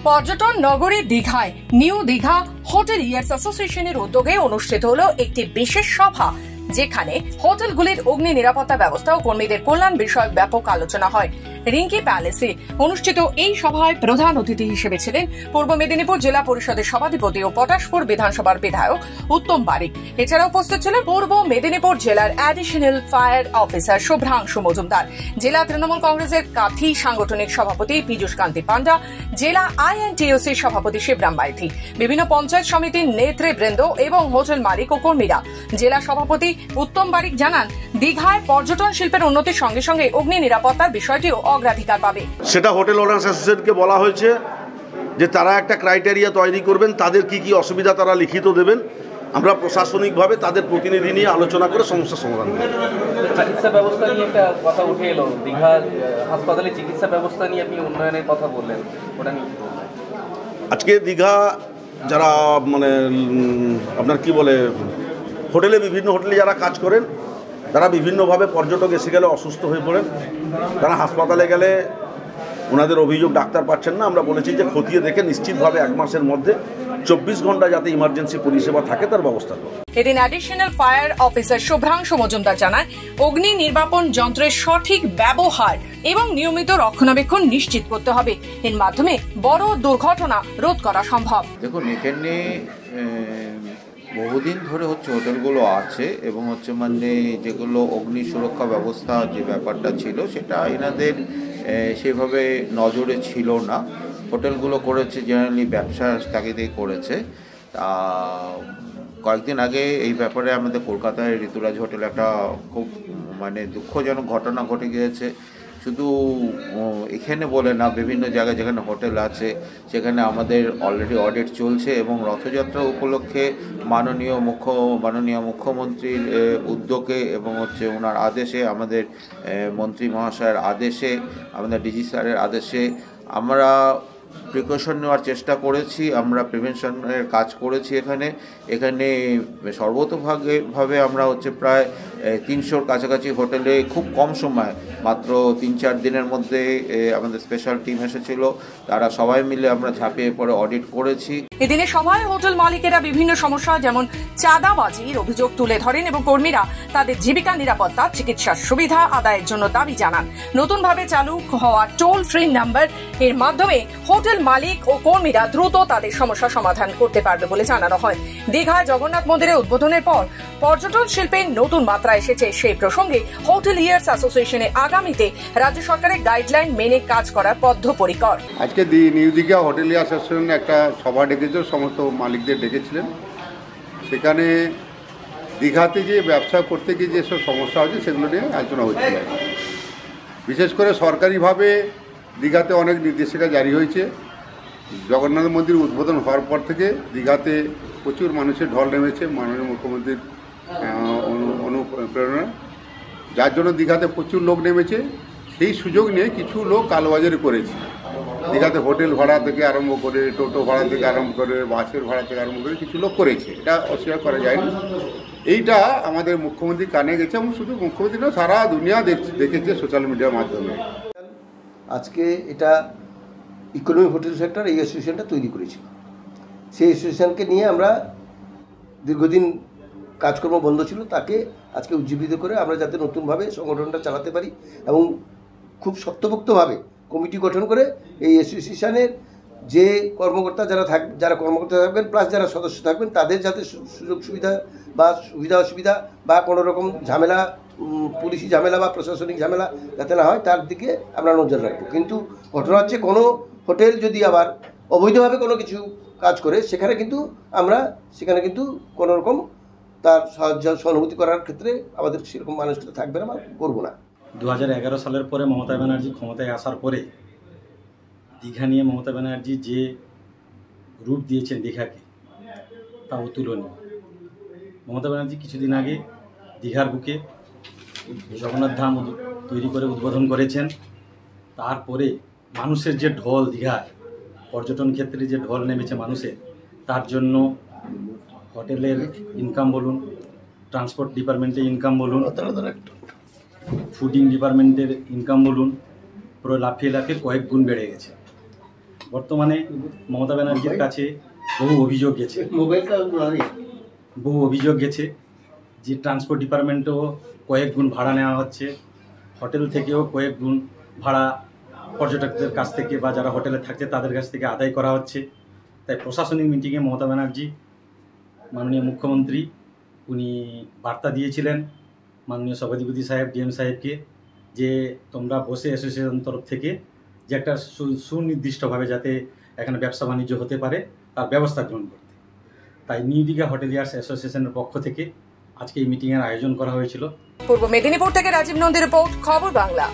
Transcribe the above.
পর্যটন নগরী দীঘায় নিউ দীঘা হোটেলিয়ার্স অ্যাসোসিয়েশনের উদ্যোগে অনুষ্ঠিত হলো একটি বিশেষ সভা, যেখানে হোটেলগুলির অগ্নি নিরাপত্তা ব্যবস্থা ও কর্মীদের কল্যাণ বিষয়ক ব্যাপক আলোচনা হয়। রিঙ্কি প্যালেসে অনুষ্ঠিত এই সভায় প্রধান অতিথি হিসেবে ছিলেন পূর্ব মেদিনীপুর জেলা পরিষদের সভাধিপতি ও পটাশপুর বিধানসভার বিধায়ক উত্তম বারিক। এছাড়া উপস্থিত ছিলেন পূর্ব মেদিনীপুর জেলার additional fire officer Subhrangshu Majumdar, জেলা তৃণমূল কংগ্রেসের কাথি সাংগঠনিক সভাপতি পীযূষ কান্তি পান্ডা, জেলা আইএনটিইউসির সভাপতি শিবরাম বাইথি, বিভিন্ন পঞ্চায়েত সমিতির নেতৃবৃন্দ এবং হোটেল মালিক ও কর্মীরা। জেলা সভাপতি উত্তম বারিক জানান, দীঘায় পর্যটন শিল্পের উন্নতির সঙ্গে সঙ্গে অগ্নি নিরাপত্তার বিষয়টিও অগ্রাধিকার পাবে। সেটা হোটেল ওনার্স অ্যাসোসিয়েশনকে বলা হয়েছে যে তারা একটা ক্রাইটেরিয়া তৈরি করবেন, তাদের কি কি অসুবিধা তারা লিখিত দেবেন। আমরা প্রশাসনিকভাবে তাদের প্রতিনিধি নিয়ে আলোচনা করে সমস্যার সমাধান করব। চিকিৎসা ব্যবস্থা নিয়ে একটা কথা উঠে এলো, দীঘা হাসপাতালে চিকিৎসা ব্যবস্থা নিয়ে আপনি উন্নয়নের কথা বললেন, ওটা নিয়ে আজকে দীঘা যারা মানে আপনার কি বলে হোটেলে বিভিন্ন হোটেলে যারা কাজ করেন, তারা বিভিন্নভাবে পর্যটক এসে গেলে অসুস্থ হয়ে পড়েন, তারা হাসপাতালে গেলে ওনাদের অভিযোগ ডাক্তার পাচ্ছেন না। আমরা বলেছি যে খতিয়ে দেখে নিশ্চিতভাবে 1 মাসের মধ্যে 24 ঘন্টা যাতে ইমার্জেন্সি পরিষেবা থাকে তার ব্যবস্থা করব। এদিন additional fire officer Subhrangshu Majumdar জানান, অগ্নি নির্বাপন যন্ত্রের সঠিক ব্যবহার এবং নিয়মিত রক্ষণাবেক্ষণ নিশ্চিত করতে হবে। এর মাধ্যমে বড় দুর্ঘটনা রোধ করা সম্ভব। দেখুন, এখানে বহুদিন ধরে হোটেলগুলো আছে এবং মানে যেগুলো অগ্নি সুরক্ষা ব্যবস্থা যে ব্যাপারটা ছিল সেটা এনাদের সেভাবে নজরে ছিল না। হোটেলগুলো করেছে জেনারেলি ব্যবসার তাগিদেই করেছে। কয়েকদিন আগে এই ব্যাপারে আমাদের কলকাতায় ঋতুরাজ হোটেলে একটা খুব মানে দুঃখজনক ঘটনা ঘটে গিয়েছে। শুধু এখানে বলে না, বিভিন্ন জায়গায় যেখানে হোটেল আছে সেখানে আমাদের অলরেডি অডিট চলছে এবং রথযাত্রা উপলক্ষে মাননীয় মুখ্যমন্ত্রীর উদ্যোগে এবং ওনার আদেশে, আমাদের মন্ত্রী মহাশয়ের আদেশে, আমাদের ডিজি স্যারের আদেশে আমরা প্রিকশন নেওয়ার চেষ্টা করেছি। আমরা প্রিভেনশনের কাজ করেছি। এখানে সর্বতোভাবে আমরা প্রায় 300-র কাছাকাছি হোটেলে খুব কম সময়, মাত্র 3-4 দিনের মধ্যে আমাদের স্পেশাল টিম এসেছিল, তারা সবাই মিলে আমরা ঝাঁপিয়ে পড়ে অডিট করেছি। এদিনে সভায় হোটেল মালিকেরা বিভিন্ন সমস্যা যেমন চাঁদাবাজির অভিযোগ তুলে ধরেন এবং কর্মীরা তাদের জীবিকা নিরাপত্তা, চিকিৎসার সুবিধা আদায়ের জন্য দাবি জানান। নতুনভাবে চালু হওয়া টোল ফ্রি নাম্বার এর মাধ্যমে হোটেল মালিক ও কর্মীরা দ্রুত তাদের সমস্যা সমাধান করতে পারবে বলে জানানো হয়। দীঘায় জগন্নাথ মন্দিরের উদ্বোধনের পর পর্যটন শিল্পের নতুন মাত্রা এসেছে। সেই প্রসঙ্গে হোটেলিয়ার্স অ্যাসোসিয়েশনের আগামীতে রাজ্য সরকারের গাইডলাইন মেনে কাজ করার বদ্ধপরিকর। আজকে নিউ দীঘা হোটেলিয়ার্স অ্যাসোসিয়েশন একটা সভা ডেকেছিল, সমস্ত মালিকদের ডেকেছিলেন। সেখানে দীঘাতে যে ব্যবসা করতে গিয়ে যেসব সমস্যা হচ্ছে সেগুলো নিয়ে আলোচনা হচ্ছিল। বিশেষ করে সরকারিভাবে দীঘাতে অনেক নির্দেশিকা জারি হয়েছে। জগন্নাথ মন্দির উদ্বোধন হওয়ার পর থেকে দীঘাতে প্রচুর মানুষের ঢল নেমেছে মাননীয় মুখ্যমন্ত্রীর অনুপ্রেরণা, যার জন্য দীঘাতে প্রচুর লোক নেমেছে। সেই সুযোগ নিয়ে কিছু লোক কালোবাজারি করেছে। দীঘাতে হোটেল ভাড়া থেকে আরম্ভ করে, টোটো ভাড়া থেকে আরম্ভ করে, বাসের ভাড়া থেকে আরম্ভ করে কিছু লোক করেছে, এটা অস্বীকার করা যায়নি। এইটা আমাদের মুখ্যমন্ত্রী কানে গেছে এবং শুধু মুখ্যমন্ত্রী না, সারা দুনিয়া দেখেছে সোশ্যাল মিডিয়ার মাধ্যমে। আজকে এটা ইকোনমিক হোটেল সেক্টর এই অ্যাসোসিয়েশনটা তৈরি করেছিল। সেই অ্যাসোসিয়েশনকে নিয়ে আমরা দীর্ঘদিন কাজকর্ম বন্ধ ছিল, তাকে আজকে উজ্জীবিত করে আমরা যাতে নতুনভাবে সংগঠনটা চালাতে পারি এবং খুব শক্তপোক্তভাবে কমিটি গঠন করে এই অ্যাসোসিয়েশনের যে কর্মকর্তা যারা কর্মকর্তা থাকবেন প্লাস যারা সদস্য থাকবেন তাদের যাতে সুযোগ সুবিধা বা সুবিধা অসুবিধা বা কোনো রকম ঝামেলা, পুলিশি ঝামেলা বা প্রশাসনিক ঝামেলা যাতে না হয় তার দিকে আমরা নজর রাখবো। কিন্তু ঘটনা হচ্ছে কোনো হোটেল যদি আবার অবৈধভাবে কোনো কিছু কাজ করে সেখানে কিন্তু কোনো রকম তার সাহায্য সহানুভূতি করার ক্ষেত্রে আমাদের সেরকম মানুষটা থাকবে না বা করবো না। 2011 সালের পরে মমতা ব্যানার্জি ক্ষমতায় আসার পরে দীঘা নিয়ে মমতা ব্যানার্জি যে রূপ দিয়েছেন দীঘাকে তা অতুলনীয়। মমতা ব্যানার্জি কিছুদিন আগে দীঘার বুকে জগন্নাথ ধাম তৈরি করে উদ্বোধন করেছেন। তারপরে মানুষের যে ঢল, দীঘায় পর্যটন ক্ষেত্রে যে ঢল নেমেছে মানুষের, তার জন্য হোটেলের ইনকাম বলুন, ট্রান্সপোর্ট ডিপার্টমেন্টের ইনকাম বলুন, ফুডিং ডিপার্টমেন্টের ইনকাম বলুন, পুরো লাফিয়ে কয়েক গুণ বেড়ে গেছে। বর্তমানে মমতা ব্যানার্জির কাছে বহু অভিযোগ গেছে যে ট্রান্সপোর্ট ডিপার্টমেন্টেও কয়েক গুণ ভাড়া নেওয়া হচ্ছে, হোটেল থেকেও কয়েক গুণ ভাড়া পর্যটকদের কাছ থেকে বা যারা হোটেলে থাকছে তাদের কাছ থেকে আদায় করা হচ্ছে। তাই প্রশাসনিক মিটিংয়ে মমতা ব্যানার্জি মাননীয় মুখ্যমন্ত্রী উনি বার্তা দিয়েছিলেন মাননীয় সভাধিপতি সাহেব ডিএম সাহেবকে যে তোমরা বসে অ্যাসোসিয়েশন তরফ থেকে যে একটা সুনির্দিষ্টভাবে যাতে এখানে ব্যবসা বাণিজ্য হতে পারে তার ব্যবস্থা গ্রহণ করতে। তাই নিউ দীঘা হোটেলিয়ার্স অ্যাসোসিয়েশনের পক্ষ থেকে আজকে এই মিটিংয়ের আয়োজন করা হয়েছিল। পূর্ব মেদিনীপুর থেকে রাজীব নন্দীর রিপোর্ট, খবর বাংলা।